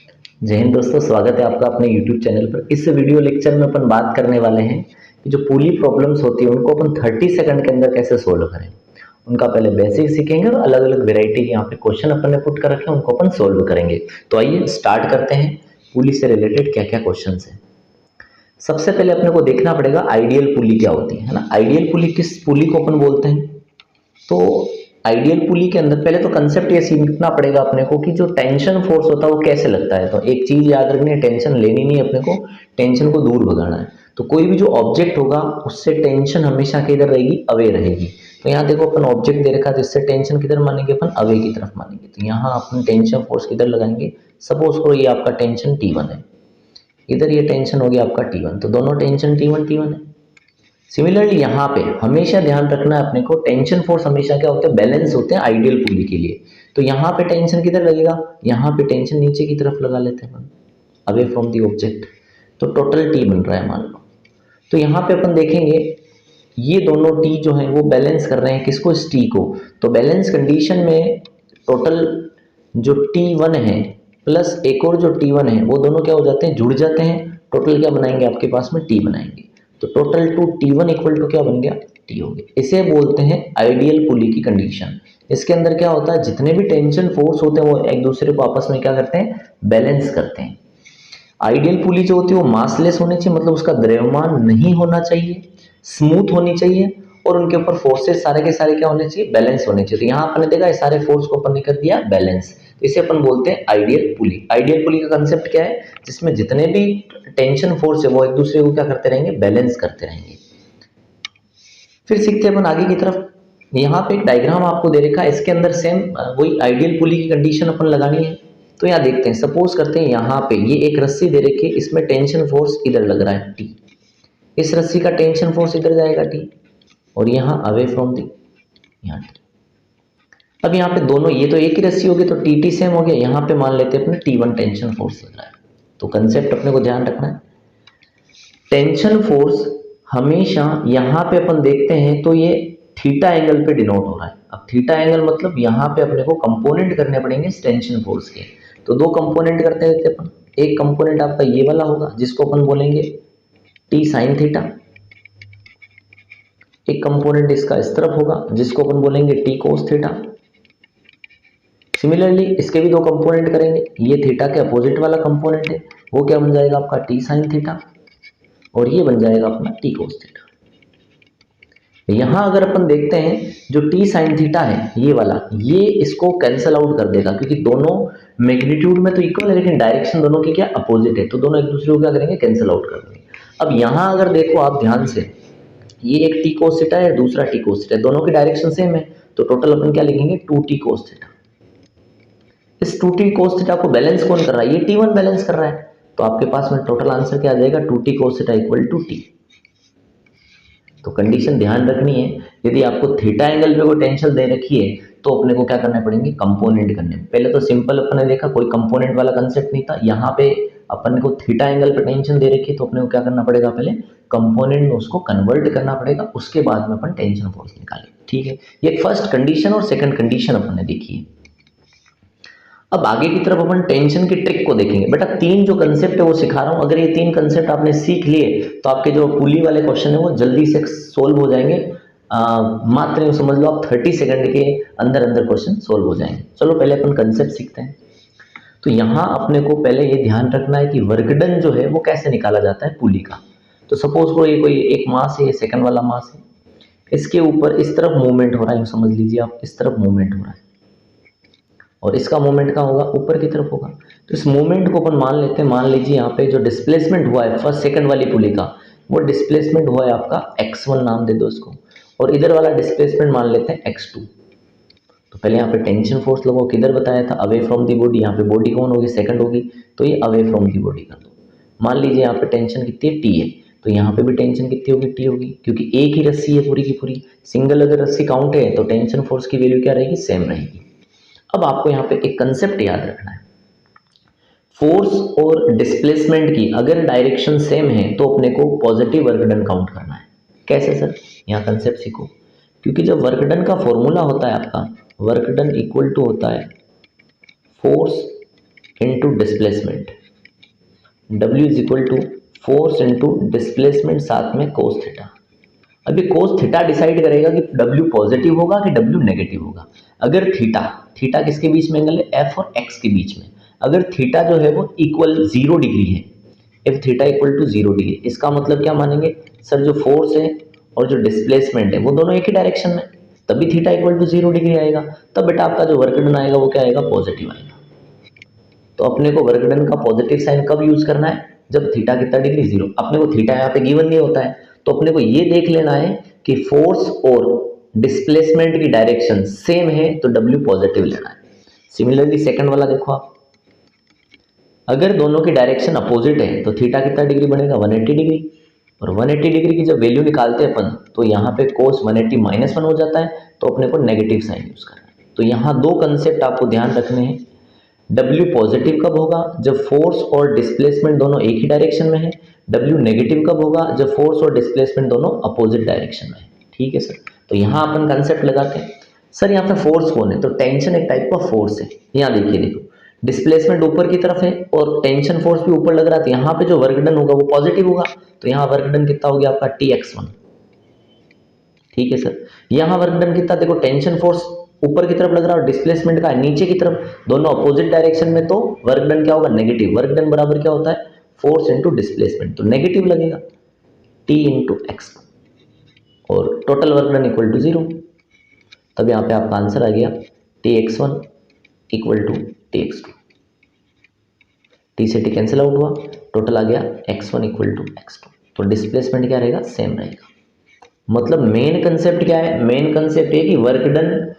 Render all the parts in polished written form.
जय हिंद दोस्तों, स्वागत है आपका अपने YouTube चैनल पर। इस वीडियो लेक्चर में अपन बात करने वाले हैं कि जो पूली प्रॉब्लम्स होती है उनको अपन 30 सेकंड के अंदर कैसे सोल्व करें। उनका पहले बेसिक सीखेंगे और अलग अलग वेराइटी के यहाँ पे क्वेश्चन अपन ने पुट कर रखे हैं, उनको अपन सोल्व करेंगे। तो आइए स्टार्ट करते हैं। पुली से रिलेटेड क्या क्या क्वेश्चन है। सबसे पहले अपने को देखना पड़ेगा आइडियल पुली क्या होती है ना। आइडियल पुली किस पुली को अपन बोलते हैं। तो आइडियल पुली के अंदर पहले तो कंसेप्ट ये सीखना पड़ेगा अपने को कि जो टेंशन फोर्स होता है वो कैसे लगता है। तो एक चीज याद रखनी है, टेंशन लेनी नहीं है अपने को, टेंशन को दूर भगाना है। तो कोई भी जो ऑब्जेक्ट होगा उससे टेंशन हमेशा किधर रहेगी, अवे रहेगी। तो यहाँ देखो अपन ऑब्जेक्ट दे रखा है, तो इससे टेंशन किधर मानेंगे अपन, अवे की तरफ मानेंगे। तो यहाँ अपन टेंशन फोर्स किधर लगाएंगे। सपोज करो ये आपका टेंशन T1 है, इधर ये टेंशन हो गया आपका T1, तो दोनों टेंशन T1 है। सिमिलरली यहाँ पे हमेशा ध्यान रखना है अपने को, टेंशन फोर्स हमेशा क्या होते हैं, बैलेंस होते हैं आइडियल पुली के लिए। तो यहाँ पे टेंशन किधर लगेगा, यहाँ पे टेंशन नीचे की तरफ लगा लेते हैं, अवे फ्रॉम दी ऑब्जेक्ट। तो टोटल टी बन रहा है मान लो। तो यहाँ पे अपन देखेंगे ये दोनों टी जो है वो बैलेंस कर रहे हैं किसको, इस टी को। तो बैलेंस कंडीशन में टोटल जो T1 है प्लस एक और जो T1 है वो दोनों क्या हो जाते हैं, जुड़ जाते हैं। टोटल क्या बनाएंगे, आपके पास में टी बनाएंगे। तो total two T1 equal to क्या बन गया, टी हो गया। इसे बोलते हैं आइडियल पुली की कंडीशन। इसके अंदर क्या होता है, जितने भी टेंशन फोर्स होते हैं वो एक दूसरे को आपस में क्या करते हैं, बैलेंस करते हैं। आइडियल पुली जो होती है वो मासलेस होनी चाहिए, मतलब उसका द्रव्यमान नहीं होना चाहिए, स्मूथ होनी चाहिए, और उनके ऊपर फोर्सेस सारे के सारे क्या होने चाहिए, बैलेंस होने चाहिए। तो यहाँ अपन ने देखा ये सारे फोर्स को अपन ने कर दिया बैलेंस। तो इसे अपन बोलते हैं आइडियल पुली। आइडियल पुली का कंसेप्ट क्या है, जिसमें जितने भी टेंशन फोर्स है वो एक दूसरे को क्या करते रहेंगे, बैलेंस करते रहेंगे। फिर सीखते हैं अपन आगे की तरफ। यहाँ पे एक डायग्राम आपको दे रखा है, इसके अंदर सेम वही आइडियल पुली की कंडीशन अपन लगानी है। तो यहाँ देखते हैं, सपोज करते हैं यहाँ पे ये एक रस्सी दे रखी है, इसमें टेंशन फोर्स इधर लग रहा है टी, इस रस्सी का टेंशन फोर्स इधर जाएगा टी, और यहाँ अवे फ्रॉम दी, यहाँ टी। अब यहाँ पे दोनों, ये तो एक ही रस्सी होगी तो टी टी सेम हो गया। यहाँ पे मान लेते हैं अपने T1 टेंशन फोर्स लग रहा है। तो कंसेप्ट अपने को ध्यान रखना है, टेंशन फोर्स हमेशा यहाँ पे अपन देखते हैं तो ये थीटा एंगल पे डिनोट हो रहा है। अब थीटा एंगल मतलब यहाँ पे अपने को कंपोनेंट करने पड़ेंगे इस टेंशन फोर्स के। तो दो कंपोनेंट करते हैं अपन। एक कंपोनेंट आपका ये वाला होगा जिसको अपन बोलेंगे टी साइन थीटा, एक कंपोनेंट इसका इस तरफ होगा जिसको अपन बोलेंगे टी कोस थीटा। सिमिलरली इसके भी दो कंपोनेंट करेंगे, ये थीटा के अपोजिट वाला कंपोनेंट है, वो क्या बन जाएगा आपका टी साइन थीटा, और ये बन जाएगा अपना टी कोस थीटा। यहां अगर अपन देखते हैं जो टी साइन थीटा है ये वाला, ये इसको कैंसल आउट कर देगा, क्योंकि दोनों मैग्नीट्यूड में तो इक्वल है लेकिन डायरेक्शन दोनों की क्या अपोजिट है। तो दोनों एक दूसरे को क्या करेंगे, कैंसल आउट कर देंगे। अब यहां अगर देखो आप ध्यान से, ये एक टी कोस थीटा है, दूसरा टी कोस थीटा है, दोनों की डायरेक्शन सेम है। तो टोटल अपन क्या लिखेंगे, 2t कोस थीटा। इस 2t कोस थीटा को बैलेंस कौन कर रहा है, ये T1 बैलेंस कर रहा है। तो आपके पास में टोटल आंसर क्या आ जाएगा, 2t cos theta equal to T. तो कंडीशन ध्यान रखनी है, यदि आपको थीटा एंगल पे कोई टेंशन दे रखी है तो अपने को क्या करना पड़ेंगे, कंपोनेंट करने। पहले तो सिंपल अपन ने देखा कोई कंपोनेंट वाला कंसेप्ट नहीं था, यहाँ पे अपन को थीटा एंगल पे टेंशन दे रखी है तो अपने को क्या करना पड़ेगा, पहले कंपोनेंट में उसको कन्वर्ट करना पड़ेगा, उसके बाद में अपन टेंशन फोर्स निकालेंगे। ठीक है, ये फर्स्ट कंडीशन और सेकंड कंडीशन अपन ने देखी है। अब आगे की तरफ अपन टेंशन की ट्रिक को देखेंगे। बेटा तीन जो कंसेप्ट है वो सिखा रहा हूं, अगर ये तीन कंसेप्ट आपने सीख लिए तो आपके जो पुली वाले क्वेश्चन है वो जल्दी से सोल्व हो जाएंगे। मात्र यूं समझ लो आप 30 सेकंड के अंदर अंदर क्वेश्चन सोल्व हो जाएंगे। चलो पहले अपन कंसेप्ट सीखते हैं। तो यहाँ अपने को पहले ये ध्यान रखना है कि वर्क डन जो है वो कैसे निकाला जाता है पुली का। तो सपोज को ये कोई एक मास है, सेकंड वाला मास है, इसके ऊपर इस तरफ मूवमेंट हो रहा है, यूं समझ लीजिए आप, इस तरफ मूवमेंट हो रहा है, और इसका मोमेंट कहाँ होगा, ऊपर की तरफ होगा। तो इस मोमेंट को अपन मान लेते हैं, मान लीजिए यहाँ पे जो डिस्प्लेसमेंट हुआ है फर्स्ट सेकंड वाली पुली का, वो डिस्प्लेसमेंट हुआ है आपका x1 नाम दे दो इसको, और इधर वाला डिस्प्लेसमेंट मान लेते हैं x2। तो पहले यहाँ पे टेंशन फोर्स लोगों किधर बताया था, अवे फ्रॉम दी बॉडी। यहाँ पे बॉडी कौन होगी, सेकंड होगी, तो ये अवे फ्रॉम दी बॉडी कर दो। मान लीजिए यहाँ पे टेंशन कितनी है, टी है, तो यहाँ पे भी टेंशन कितनी होगी, टी होगी, क्योंकि एक ही रस्सी है पूरी की पूरी। सिंगल अगर रस्सी काउंट है तो टेंशन फोर्स की वैल्यू क्या रहेगी, सेम रहेगी। अब आपको यहाँ पे एक कंसेप्ट याद रखना है, फोर्स और डिस्प्लेसमेंट की अगर डायरेक्शन सेम है तो अपने को पॉजिटिव वर्क डन काउंट करना है। कैसे सर, यहाँ कंसेप्ट सीखो। क्योंकि जब वर्क डन का फॉर्मूला होता है आपका, वर्क डन इक्वल टू होता है force into displacement, W is equal to force into displacement साथ में कोस थीटा। अभी कोस थीटा डिसाइड करेगा कि W पॉजिटिव होगा कि W नेगेटिव होगा। अगर थीटा किसके बीच में एंगल है, F और X के बीच में, अगर थीटा जो है वो इक्वल 0 डिग्री है, if theta equal to 0 degree, इसका मतलब क्या मानेंगे सर, जो फोर्स है और जो डिस्प्लेसमेंट है वो दोनों एक ही डायरेक्शन में, तभी थीटा इक्वल टू 0 डिग्री आएगा। तब बेटा आपका जो वर्क डन आएगा वो क्या आएगा, पॉजिटिव आएगा। तो अपने को वर्क डन का पॉजिटिव साइन कब यूज करना है, जब थीटा कितना डिग्री 0। अपने को थीटा यहाँ पे गिवन नहीं होता है, तो अपने को ये देख लेना है कि फोर्स और डिस्प्लेसमेंट की डायरेक्शन सेम है तो W पॉजिटिव लेना है। सिमिलरली सेकंड वाला देखो आप, अगर दोनों की डायरेक्शन अपोजिट है तो थीटा कितना डिग्री बनेगा, 180 डिग्री। और 180 डिग्री की जब वैल्यू निकालते हैं अपन, तो यहाँ पे कोस 180 -1 हो जाता है, तो अपने को नेगेटिव साइन यूज करना है। तो यहाँ दो कंसेप्ट आपको ध्यान रखने हैं। W पॉजिटिव कब होगा, जब फोर्स और डिस्प्लेसमेंट दोनों एक ही डायरेक्शन में है। W नेगेटिव कब होगा, जब फोर्स और डिस्प्लेसमेंट दोनों अपोजिट डायरेक्शन में है। ठीक है सर, तो यहाँ अपन कंसेप्ट लगाते हैं। सर यहाँ पे फोर्स कौन है, तो टेंशन एक टाइप का फोर्स है। यहाँ देखो डिस्प्लेसमेंट ऊपर की तरफ है और टेंशन फोर्स भी ऊपर लग रहा है, तो यहाँ पे जो वर्क डन होगा वो पॉजिटिव होगा। तो यहाँ वर्क डन कितना हो गया आपका, Tx1। ठीक है सर, यहाँ वर्क डन कितना, देखो टेंशन फोर्स ऊपर की तरफ लग रहा है और डिस्प्लेसमेंट का है नीचे की तरफ, दोनों अपोजिट डायरेक्शन में, तो वर्क डन क्या होगा, नेगेटिव। वर्क डन बराबर क्या होता है, फोर्स इंटू डिस्प्लेसमेंट, तो नेगेटिव लगेगा, T इंटू एक्स, और total work done equal to 0। तब यहाँ पे आपका आंसर आ गया Tx1 equal to Tx2। T से T कैंसिल आउट हुआ, टोटल आ गया x1 इक्वल टू x2। तो डिस्प्लेसमेंट क्या रहेगा, सेम रहेगा। मतलब मेन कंसेप्ट क्या है, मेन कंसेप्ट है कि वर्क डन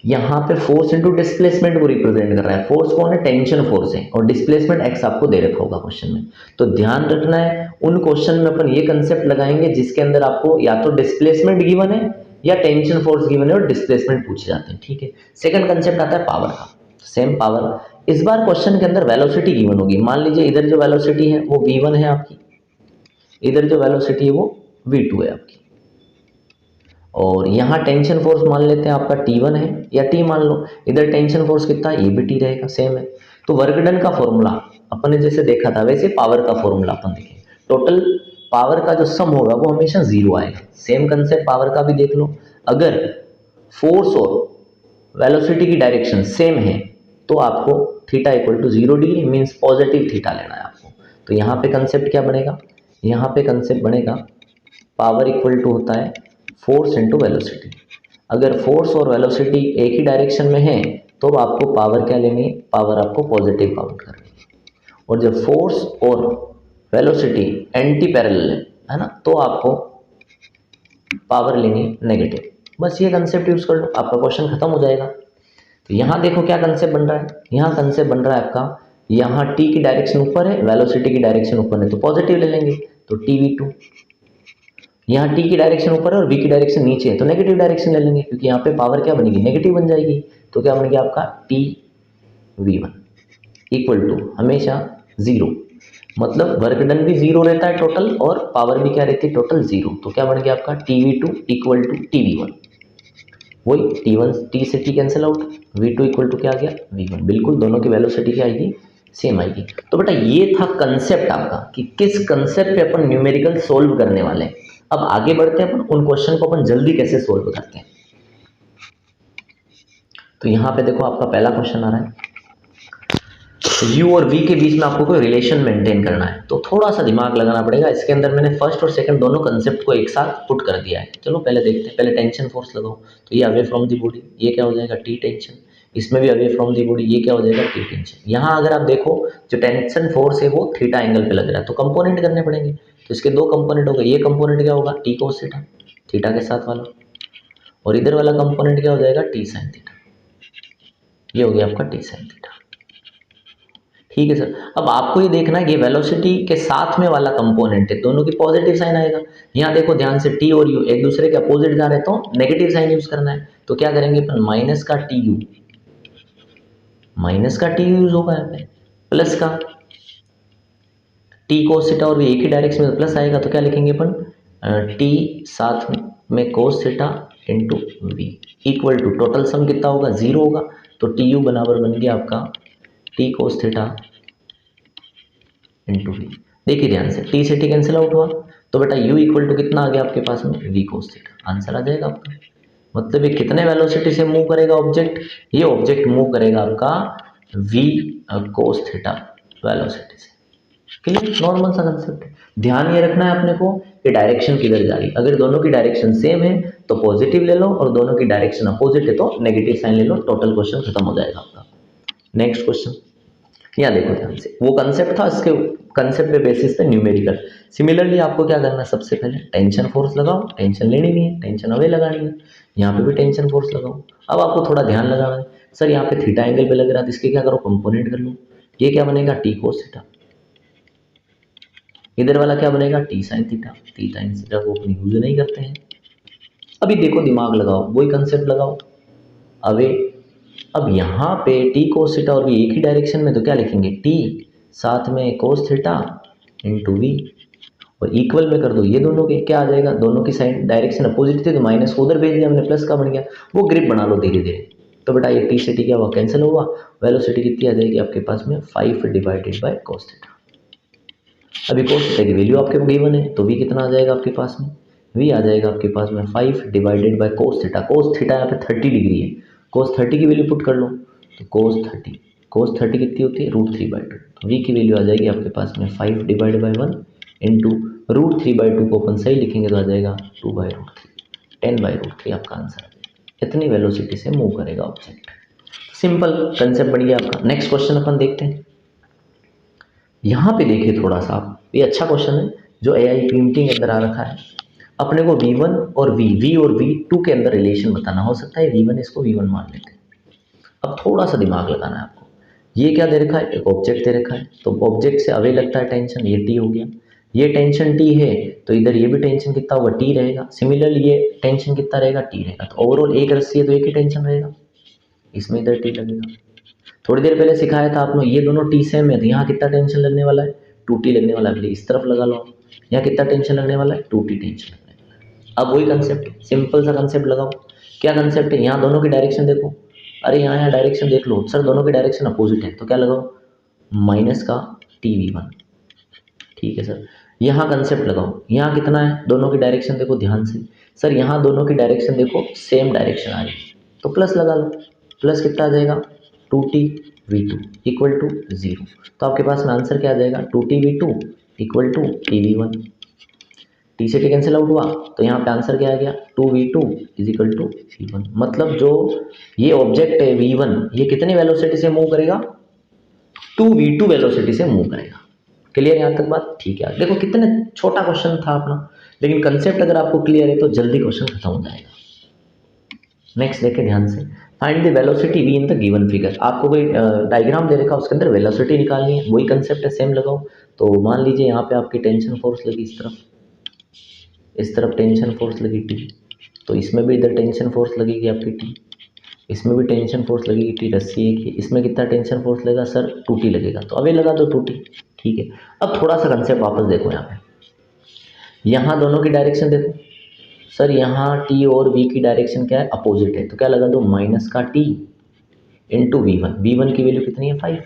यहाँ पे फोर्स इंटू डिस्प्लेसमेंट को रिप्रेजेंट कर रहा है। फोर्स कौन है, टेंशन फोर्स है, और डिस्प्लेसमेंट x आपको दे रखा होगा क्वेश्चन में। तो ध्यान रखना है, उन क्वेश्चन में अपन ये कंसेप्ट लगाएंगे जिसके अंदर आपको या तो डिस्प्लेसमेंट गिवन है या टेंशन फोर्स गिवन है और डिस्प्लेसमेंट पूछे जाते हैं। ठीक है, सेकंड कंसेप्ट आता है पावर का। सेम पावर, इस बार क्वेश्चन के अंदर वेलोसिटी गिवन होगी। मान लीजिए इधर जो वेलोसिटी है वो v1 है आपकी, इधर जो वेलोसिटी है वो v2 है आपकी, और यहाँ टेंशन फोर्स मान लेते हैं आपका T1 है या T मान लो, इधर टेंशन फोर्स कितना है, ये भी T रहेगा, सेम है। तो वर्क डन का फॉर्मूला अपन ने जैसे देखा था वैसे पावर का फॉर्मूला अपन देखें, टोटल पावर का जो सम होगा वो हमेशा 0 आएगा। सेम कंसेप्ट पावर का भी देख लो, अगर फोर्स और वेलोसिटी की डायरेक्शन सेम है तो आपको theta equal to 0 degree means positive theta लेना है आपको। तो यहाँ पे कंसेप्ट क्या बनेगा, यहाँ पे कंसेप्ट बनेगा पावर इक्वल टू होता है फोर्स इंटू वेलोसिटी। अगर फोर्स और वेलोसिटी एक ही डायरेक्शन में है तो आपको पावर क्या लेनी है, पावर आपको पॉजिटिव काउंट करनी है। और जब फोर्स और वेलोसिटी एंटी पैरेलल है ना, तो आपको पावर लेनी है नेगेटिव। बस ये कंसेप्ट यूज कर लो, आपका क्वेश्चन खत्म हो जाएगा। तो यहाँ देखो क्या कंसेप्ट बन रहा है, यहाँ कंसेप्ट बन रहा है आपका, यहाँ t की डायरेक्शन ऊपर है, वेलोसिटी की डायरेक्शन ऊपर है, तो पॉजिटिव ले लेंगे, तो tv2। यहाँ t की डायरेक्शन ऊपर है और v की डायरेक्शन नीचे है, तो नेगेटिव डायरेक्शन ले लेंगे, क्योंकि यहाँ पे पावर क्या बनेगी, नेगेटिव बन जाएगी। तो क्या बनेगी आपका tv1 इक्वल टू हमेशा 0, मतलब वर्क डन भी 0 रहता है टोटल, और पावर भी क्या रहती है, टोटल 0। तो क्या बन गया आपका tv2 इक्वल टू tv1। वही T1 T से T cancel out, V2 equal to क्या आ गया, V1। बिल्कुल दोनों की वेलोसिटी क्या आएगी, सेम आएगी। तो बेटा ये था कंसेप्ट आपका कि किस कंसेप्ट पे अपन न्यूमेरिकल सोल्व करने वाले हैं। अब आगे बढ़ते हैं, अपन उन क्वेश्चन को अपन जल्दी कैसे सोल्व करते हैं। तो यहाँ पे देखो आपका पहला क्वेश्चन आ रहा है, u और v के बीच में आपको कोई रिलेशन मेंटेन करना है, तो थोड़ा सा दिमाग लगाना पड़ेगा। इसके अंदर मैंने फर्स्ट और सेकंड दोनों कंसेप्ट को एक साथ पुट कर दिया है। चलो पहले देखते हैं, पहले टेंशन फोर्स लगाओ, तो ये अवे फ्रॉम दी बॉडी, ये क्या हो जाएगा T टेंशन, इसमें भी अवे फ्रॉम दी बॉडी, ये क्या हो जाएगा T टेंशन। यहाँ अगर आप देखो जो टेंशन फोर्स है वो थीटा एंगल पे लग रहा है, तो कंपोनेंट करने पड़ेंगे। तो इसके दो कंपोनेंट हो गए, ये कंपोनेंट क्या होगा, T cos थीटा, थीटा के साथ वाला, और इधर वाला कंपोनेंट क्या हो जाएगा, T sin थीटा। ये हो गया आपका T sin थीटा। ठीक है सर, अब आपको ये देखना है ये वेलोसिटी के साथ में वाला कंपोनेंट है, दोनों की पॉजिटिव साइन आएगा। यहाँ देखो ध्यान से T और U एक दूसरे के अपोजिट जा रहे हैं, तो नेगेटिव साइन यूज करना है। तो क्या करेंगे अपन, माइनस का TU, माइनस का TU यूज होगा यहाँ पे, प्लस का T cos थीटा, और भी एक ही डायरेक्शन में प्लस आएगा, तो क्या लिखेंगे अपन, T साथ में cos theta into V equal to total sum कितना होगा, 0 होगा। तो TU बराबर बन गया आपका T cos theta into V. देखिए ध्यान से, टी से टी कैंसिल आउट हुआ, तो बेटा u इक्वल टू कितना आ गया आपके पास में, v कोस थीटा। आंसर आ जाएगा आपका। मतलब ये कितने वेलोसिटी से मूव करेगा ऑब्जेक्ट, ये ऑब्जेक्ट मूव करेगा आपका v कोस थीटा वेलोसिटी से। क्लियर, नॉर्मल सा कंसेप्ट है। ध्यान ये रखना है अपने को कि डायरेक्शन किधर जा रही है। अगर दोनों की डायरेक्शन सेम है तो पॉजिटिव ले लो, और दोनों की डायरेक्शन अपोजिट है तो नेगेटिव साइन ले लो। टोटल क्वेश्चन खत्म हो जाएगा आपका। नेक्स्ट क्वेश्चन, यहाँ देखो ध्यान से, वो कंसेप्ट था, इसके कंसेप्ट पे बेसिस पे न्यूमेरिकल। सिमिलरली आपको क्या करना है, सबसे पहले टेंशन फोर्स लगाओ, टेंशन लेनी नहीं है, टेंशन अवे लगानी है। यहाँ पे भी टेंशन फोर्स लगाओ। अब आपको थोड़ा ध्यान लगाना है, सर यहाँ पे थीटा एंगल पे लग रहा है, तो इसके क्या करो, कंपोनेंट कर लो। ये क्या बनेगा, टी कोस थीटा। इधर वाला क्या बनेगा, T sine theta. T sine theta को अपन यूज नहीं करते हैं। अभी देखो, दिमाग लगाओ, वही कंसेप्ट लगाओ, अवे। अब यहाँ पे टी कोस थीटा और भी एक ही डायरेक्शन में, तो क्या लिखेंगे, टी साथ में कोस थीटा इंटू वी, और इक्वल में कर दो ये दोनों के, क्या आ जाएगा, दोनों की साइड डायरेक्शन अपोजिट थी तो माइनस को उधर भेज दिया हमने, प्लस का बन गया। वो ग्रिप बना लो धीरे धीरे। तो बेटा ये टी से टी क्या हुआ, कैंसिल हुआ। वेलोसिटी कितनी आ जाएगी आपके पास में, 5 डिवाइडेड बाय कोस थीटा। अभी कोस थीटा की वैल्यू आपके गिवन है, तो वी कितना आ जाएगा आपके पास में, वी आ जाएगा आपके पास में 5 divided by cos theta. Cos theta यहाँ पे 30 डिग्री है, कोस 30 की वैल्यू पुट कर लो, तो कोस 30 कितनी होती है, √3/2। तो वी की वैल्यू आ जाएगी आपके पास में 5 डिवाइड बाई 1 इंटू √3/2 को अपन सही लिखेंगे तो आ जाएगा 2/√3, 10/√3 आपका आंसर आ जाएगा। इतनी वेलोसिटी से मूव करेगा ऑब्जेक्ट। सिंपल कंसेप्ट बन गया आपका। नेक्स्ट क्वेश्चन अपन देखते हैं। यहाँ पे देखिए थोड़ा सा आप, ये अच्छा क्वेश्चन है जो AI प्रिंटिंग के अंदर आ रखा है। अपने को V1 और V और V2 के अंदर रिलेशन बताना, हो सकता है V1 इसको V1 मान लेते हैं। अब थोड़ा सा दिमाग लगाना है आपको। ये क्या दे रखा है, एक ऑब्जेक्ट दे रखा है, तो ऑब्जेक्ट से अवे लगता है टेंशन, ये टी हो गया। ये टेंशन टी है तो इधर ये भी टेंशन कितना होगा, टी रहेगा। सिमिलरली ये टेंशन कितना रहेगा, टी रहेगा। तो ओवरऑल एक रस्सी है तो एक ही टेंशन रहेगा, इसमें इधर टी लगेगा। थोड़ी देर पहले सिखाया था आपने, ये दोनों टी सेम है तो यहाँ कितना टेंशन लगने वाला है, 2T लगने वाला है। इस तरफ लगा लो, यहाँ कितना टेंशन लगने वाला है, 2T टेंशन लगने वाला है। अब वही कंसेप्ट, सिंपल सा कंसेप्ट लगाओ। क्या कंसेप्ट है, यहाँ दोनों की डायरेक्शन देखो, अरे यहाँ डायरेक्शन देख लो सर, दोनों की डायरेक्शन अपोजिट है, तो क्या लगाओ, माइनस का TV1। ठीक है सर, यहाँ कंसेप्ट लगाओ, यहाँ कितना है, दोनों की डायरेक्शन देखो ध्यान से, सर यहाँ दोनों की डायरेक्शन देखो सेम डायरेक्शन आ रही है, तो प्लस लगा लो। प्लस कितना आ जाएगा, 2TV2 इक्वल टू 0। तो आपके पास में आंसर क्या आ जाएगा, 2TV2 equal to TV1। T से टी कैंसिल आउट हुआ, तो यहाँ पे आंसर क्या आ गया, 2V2 is equal to V1। मतलब जो ये ऑब्जेक्ट है V1, ये कितनी वेलोसिटी से मूव करेगा, 2V2 वेलोसिटी से मूव करेगा। क्लियर यहाँ तक बात, ठीक है। देखो कितने छोटा क्वेश्चन था अपना, लेकिन कंसेप्ट अगर आपको क्लियर है तो जल्दी क्वेश्चन खत्म हो जाएगा। नेक्स्ट देखें ध्यान से, find the velocity v in the given figure. आपको कोई डायग्राम दे रखा, उसके अंदर वेलोसिटी निकालनी है, वही कंसेप्ट है, सेम लगाओ। तो मान लीजिए यहाँ पे आपकी टेंशन फोर्स लगी इस तरफ टेंशन फोर्स लगी T, तो इसमें भी इधर टेंशन फोर्स लगेगी आपकी T, इसमें भी टेंशन फोर्स लगेगी T। रस्सी एक ही, इसमें कितना टेंशन फोर्स लगेगा सर, 2T लगेगा। तो अभी लगा दो 2T, ठीक है। अब थोड़ा सा कंसेप्ट वापस देखो, यहाँ पे यहाँ दोनों की डायरेक्शन देखो सर, यहाँ T और V की डायरेक्शन क्या है, अपोजिट है, तो क्या लगा दो, माइनस का T इंटू V1 की वैल्यू कितनी है, 5।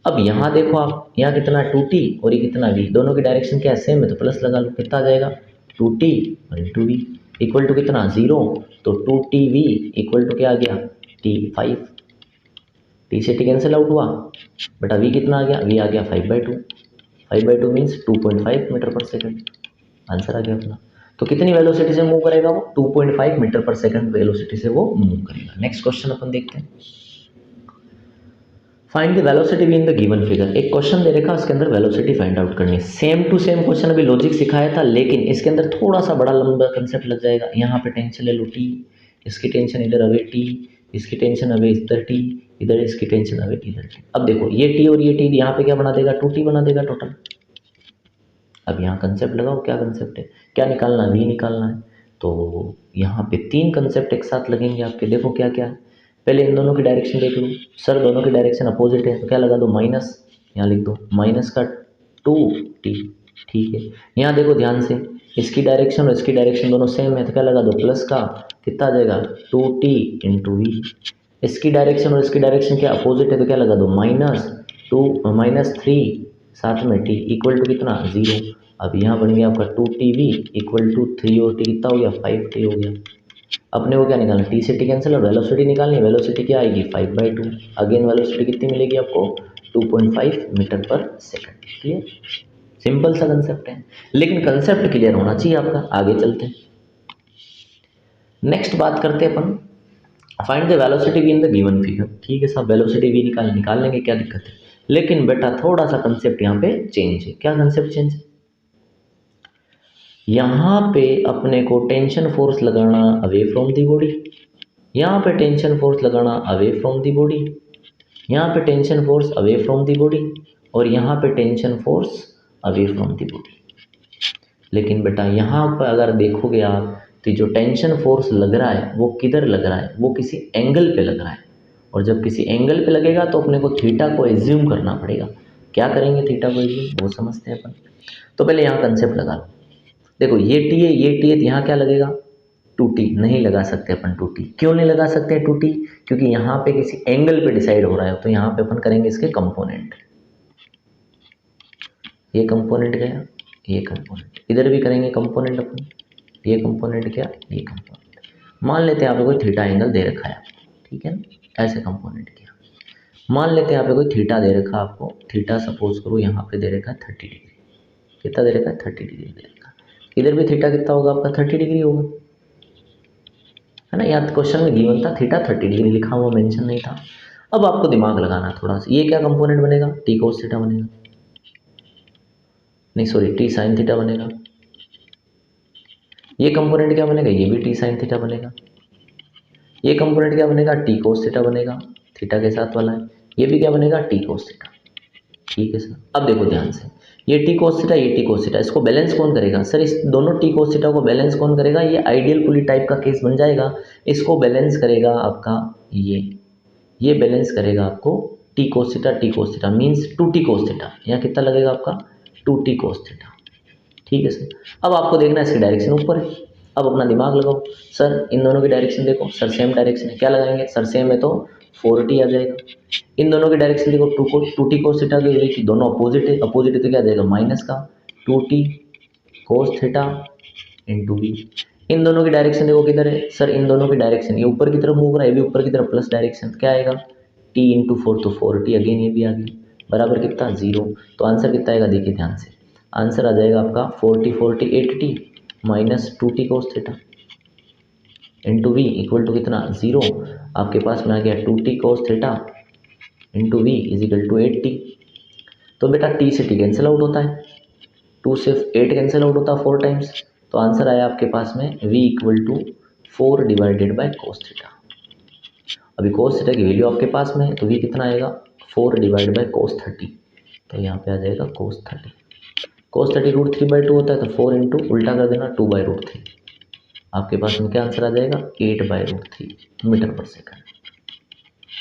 अब यहाँ देखो आप, यहाँ कितना 2T और ये कितना V, दोनों की डायरेक्शन क्या है, सेम है, तो प्लस लगा लो। कितना आ जाएगा, 2T और इंटू V इक्वल टू कितना, 0। तो 2TV इक्वल टू क्या आ गया, T5। T से T कैंसिल आउट हुआ, बेटा V कितना आ गया, V आ गया 5/2। 5/2 मीन्स 2.5 मीटर पर सेकंड। आंसर आ गया अपना। तो कितनी वेलोसिटी से मूव करेगा वो, 2.5 मीटर पर सेकंड वेलोसिटी से वो मूव करेगा। नेक्स्ट क्वेश्चन अपन देखते हैं। Find the velocity V in the given figure. एक क्वेश्चन दे रखा, उसके अंदर वेलोसिटी फाइंड आउट करनी है। सेम टू सेम क्वेश्चन अभी लॉजिक सिखाया था, लेकिन इसके अंदर थोड़ा सा बड़ा लंबा कंसेप्ट लग जाएगा। यहाँ पे टेंशन ले लो T, इसकी टेंशन इधर अवे T, इसकी टेंशन अवे इधर T, इधर इसकी टेंशन अवे इधर T। अब देखो ये T और ये T यहाँ पे क्या बना देगा, 2T बना देगा टोटल। अब यहाँ कंसेप्ट लगाओ, क्या कंसेप्ट है, क्या निकालना है, V निकालना है। तो यहाँ पे 3 कंसेप्ट एक साथ लगेंगे आपके। देखो क्या क्या है, पहले इन दोनों की डायरेक्शन देख लो सर, दोनों की डायरेक्शन अपोजिट है, तो क्या लगा दो, माइनस, यहाँ लिख दो माइनस का 2T। ठीक है, यहाँ देखो ध्यान से, इसकी डायरेक्शन और इसकी डायरेक्शन दोनों सेम है, तो क्या लगा दो, प्लस का कितना आ जाएगा, 2T इंटू V। इसकी डायरेक्शन और इसकी डायरेक्शन क्या अपोजिट है, तो क्या लगा दो -3 साथ में टी इक्वल टू कितना 0। अब यहाँ बन गया आपका 2tv इक्वल टू 3 और टी कितना हो गया 5t हो गया। अपने को क्या निकालना, टी से टी कैंसिल और वेलोसिटी निकालनी है। वेलोसिटी क्या आएगी 5/2। अगेन वेलोसिटी कितनी मिलेगी आपको 2.5 मीटर पर सेकंड। क्लियर, सिंपल सा कंसेप्ट है, लेकिन कंसेप्ट क्लियर होना चाहिए आपका। आगे चलते हैं, नेक्स्ट बात करते हैं अपन find the velocity V in the given figure. ठीक है साहब, वेलोसिटी वी निकाल लेंगे, क्या दिक्कत है। लेकिन बेटा थोड़ा सा कंसेप्ट यहाँ पे चेंज है। क्या कंसेप्ट चेंज है, यहाँ पे अपने को टेंशन फोर्स लगाना अवे फ्रॉम दी बॉडी, यहाँ पे टेंशन फोर्स लगाना अवे फ्रॉम दी बॉडी, यहाँ पे tension force away from the body, और यहाँ पे tension force away from the body. लेकिन बेटा यहाँ पर अगर देखोगे आप तो जो टेंशन फोर्स लग रहा है वो किधर लग रहा है, वो किसी एंगल पे लग रहा है। और जब किसी एंगल पे लगेगा तो अपने को थीटा को एज्यूम करना पड़ेगा। क्या करेंगे थीटा को एज्यूम, वो समझते हैं अपन। तो पहले यहाँ कंसेप्ट लगा लो। देखो ये टी है, ये टी है, तो यहाँ क्या लगेगा 2t। नहीं लगा सकते अपन 2t। क्यों नहीं लगा सकते 2t, क्योंकि यहाँ पे किसी एंगल पे डिसाइड हो रहा है। तो यहाँ पे अपन करेंगे इसके कंपोनेंट। ये कंपोनेंट गया, ये कंपोनेंट, इधर भी करेंगे कंपोनेंट अपन। ये कंपोनेंट क्या, ये कंपोनेंट। मान लेते हैं यहाँ पे कोई थीटा एंगल दे रखा है, ठीक है ना, ऐसे कंपोनेंट किया। मान लेते हैं यहाँ पे कोई थीटा दे रखा है आपको, थीटा सपोज करो यहाँ पे दे रखा है 30 डिग्री। कितना दे रखा है 30 डिग्री दे रखा है। इधर भी थीटा कितना होगा आपका 30 डिग्री होगा, है ना। यहाँ क्वेश्चन में गिवन था थीटा 30 डिग्री लिखा हुआ, मेंशन नहीं था। अब आपको दिमाग लगाना है थोड़ा सा। ये क्या कंपोनेंट बनेगा, टी कोस थीटा बनेगा, नहीं सॉरी टी साइन थीटा बनेगा। ये कंपोनेंट क्या बनेगा, ये भी टी साइन थीटा बनेगा। ये कंपोनेंट क्या बनेगा, टी कोस थीटा बनेगा, थीटा के साथ वाला है। ये भी क्या बनेगा, टी कोस थीटा। ठीक है सर, अब देखो ध्यान से, ये टी कोस थीटा, ये टी कोस थीटा, इसको बैलेंस कौन करेगा सर, इस दोनों टी कोस थीटा को बैलेंस कौन करेगा, ये आइडियल पुली टाइप का केस बन जाएगा। इसको बैलेंस करेगा आपका ये बैलेंस करेगा आपको T cos theta means 2t cos theta. यहाँ कितना लगेगा आपका 2t कोस थीटा। ठीक है सर, अब आपको देखना है इसकी डायरेक्शन ऊपर है। अब अपना दिमाग लगाओ, सर इन दोनों की डायरेक्शन देखो, सर सेम डायरेक्शन है, क्या लगाएंगे सर सेम है तो 4t आ जाएगा। इन दोनों की डायरेक्शन देखो 2t कोस थीटा की, दोनों अपोजिट है, अपोजिट है तो क्या आ जाएगा माइनस का 2t cos theta into V. इन दोनों की डायरेक्शन देखो किधर है सर, इन दोनों की डायरेक्शन ये ऊपर की तरफ मूव रहा है, ये भी ऊपर की तरफ प्लस डायरेक्शन, क्या आएगा t इंटू 4 तो 4t, अगेन ये भी आ गई बराबर कितना 0। तो आंसर कितना आएगा देखिए ध्यान से, आंसर आ जाएगा आपका 40 8t minus 2t cos theta into V equal to कितना 0। आपके पास में आ गया 2t cos theta into V is equal to 8t। तो बेटा t से t कैंसिल आउट होता है, 2 से 8 कैंसिल आउट होता है 4 टाइम्स। तो आंसर आया आपके पास में v equal to 4 divided by cos theta. अभी कोस थीटा की वैल्यू आपके पास में है तो v कितना आएगा 4 डिवाइड बाय कोस 30। तो यहाँ पे आ जाएगा कोस 30। कोस 30 √3/2 होता है, तो 4 इंटू उल्टा कर देना 2/√3। आपके पास में क्या आंसर आ जाएगा 8/√3 मीटर पर सेकंड।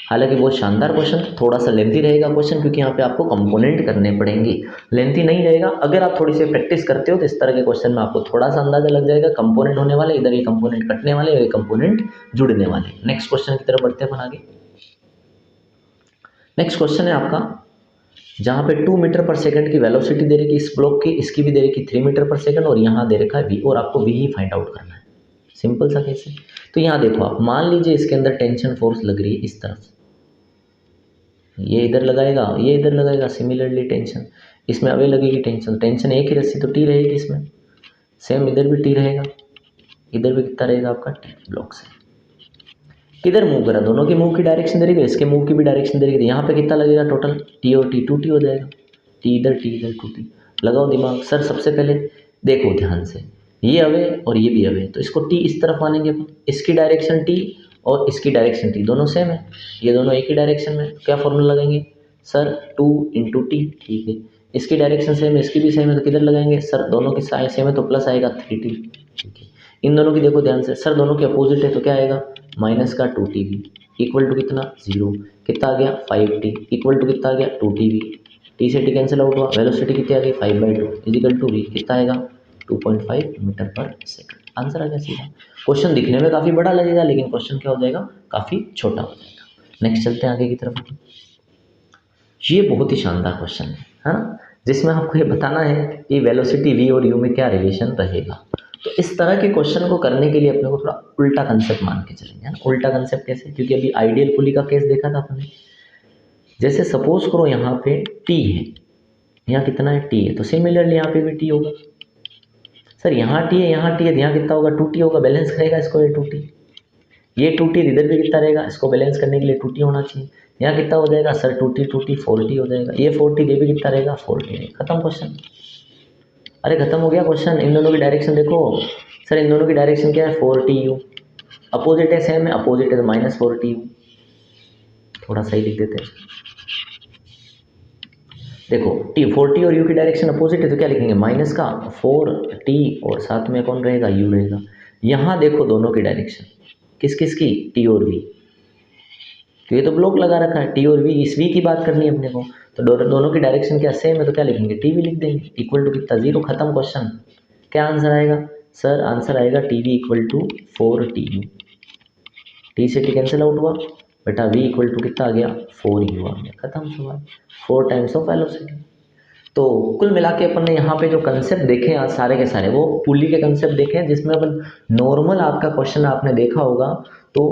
हालांकि बहुत शानदार क्वेश्चन, थोड़ा सा लेंथी रहेगा क्वेश्चन क्योंकि यहाँ पे आपको कंपोनेंट करने पड़ेंगे। लेंथी नहीं रहेगा, अगर आप थोड़ी सी प्रैक्टिस करते हो तो इस तरह के क्वेश्चन में आपको थोड़ा सा अंदाजा लग जाएगा। कंपोनेंट होने वाले, इधर ये कंपोनेंट कटने वाले, ये कंपोनेंट जुड़ने वाले। नेक्स्ट क्वेश्चन की तरफ बढ़ते हैं अपन आगे। नेक्स्ट क्वेश्चन है आपका, जहाँ पे 2 मीटर पर सेकंड की वेलोसिटी दे रखी इस ब्लॉक की, इसकी भी दे रखी 3 मीटर पर सेकंड, और यहाँ दे रखा है v, और आपको v ही फाइंड आउट करना है। सिंपल सा केस है। तो यहाँ देखो आप, मान लीजिए इसके अंदर टेंशन फोर्स लग रही है इस तरफ, ये इधर लगाएगा, ये इधर लगाएगा, सिमिलरली टेंशन इसमें अवे लगेगी टेंशन, टेंशन एक ही रस्सी तो टी रहेगी इसमें, सेम इधर भी टी रहेगा, इधर भी कितना रहेगा आपका टी ब्लॉक से। किधर मूव करा, दोनों की मूव की डायरेक्शन दे रही है, इसके मूव की भी डायरेक्शन दे रही है। यहाँ पे कितना लगेगा टोटल, टी और टी 2t हो जाएगा, टी इधर 2t। लगाओ दिमाग सर, सबसे पहले देखो ध्यान से, ये अवे और ये भी अवे, तो इसको टी इस तरफ मानेंगे अपन, इसकी डायरेक्शन टी और इसकी डायरेक्शन टी दोनों सेम है, ये दोनों एक ही डायरेक्शन में, क्या फॉर्मूला लगाएंगे सर 2 इंटू टी। ठीक है, इसकी डायरेक्शन सेम है, इसकी भी सेम है, तो किधर लगाएंगे सर, दोनों की साइड सेम है तो प्लस आएगा 3t। ठीक है, इन दोनों की देखो ध्यान से सर, दोनों के अपोजिट है तो क्या आएगा माइनस का 2tv इक्वल टू कितना 0, कितना आ गया 5t इक्वल टू कितना आ गया 2tv, टी से टी कैंसिल आउट हुआ, वेलोसिटी कितनी आ गई 5/2 इजिकल टू v, कितना आएगा 2.5 मीटर पर सेकंड। आंसर आ गया सीधा। क्वेश्चन दिखने में काफ़ी बड़ा लगेगा लेकिन क्वेश्चन क्या हो जाएगा काफ़ी छोटा हो जाएगा। नेक्स्ट चलते हैं आगे की तरफ। ये बहुत ही शानदार क्वेश्चन है ना, जिसमें आपको ये बताना है कि वेलोसिटी v और u में क्या रिलेशन रहेगा। तो इस तरह के क्वेश्चन को करने के लिए अपने को थोड़ा उल्टा कंसेप्ट मान के चलेंगे, है ना। उल्टा कंसेप्ट कैसे, क्योंकि अभी आइडियल पुली का केस देखा था अपने। जैसे सपोज करो यहाँ पे t है, यहाँ कितना है, t है, तो सिमिलरली यहाँ पे भी t होगा। सर यहाँ t है, यहाँ t है, यहाँ कितना होगा, 2t होगा, बैलेंस करेगा इसको, ये 2t, ये 2t इधर भी कितना रहेगा, इसको बैलेंस करने के लिए 2t होना चाहिए। यहाँ कितना हो जाएगा सर, 2t 2t 4t हो जाएगा, ये 4t, ये भी कितना रहेगा 4t, खत्म क्वेश्चन। अरे खत्म हो गया क्वेश्चन। इन दोनों की डायरेक्शन देखो सर, इन दोनों की डायरेक्शन क्या है, 4tu, अपोजिट है, सेम है, अपोजिट है तो -4tu। थोड़ा सही लिख देते हैं, देखो t 4t और u की डायरेक्शन अपोजिट है तो क्या लिखेंगे, माइनस का 4t और साथ में कौन रहेगा, u रहेगा। यहाँ देखो दोनों की डायरेक्शन किस किस की, t और v, तो ये तो ब्लॉक लगा रखा है, t और v, इस v की बात करनी है अपने को, तो दोनों की डायरेक्शन क्या सेम है तो क्या लिखेंगे, tv लिख देंगे, इक्वल टू कितना 0, खत्म क्वेश्चन। क्या आंसर आएगा सर, आंसर आएगा tv equal to 4tu, t से t कैंसिल आउट हुआ बेटा, v इक्वल टू कितना आ गया, 4u आ गया, खत्म सवाल, 4 टाइम्स ऑफ वेलोसिटी। तो कुल मिला के अपन ने यहाँ पे जो कंसेप्ट देखे आज सारे के सारे, वो पुली के कंसेप्ट देखे हैं, जिसमें अपन नॉर्मल आपका क्वेश्चन आपने देखा होगा तो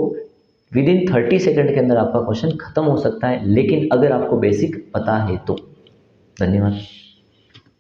विद इन 30 सेकंड के अंदर आपका क्वेश्चन खत्म हो सकता है, लेकिन अगर आपको बेसिक पता है तो। धन्यवाद।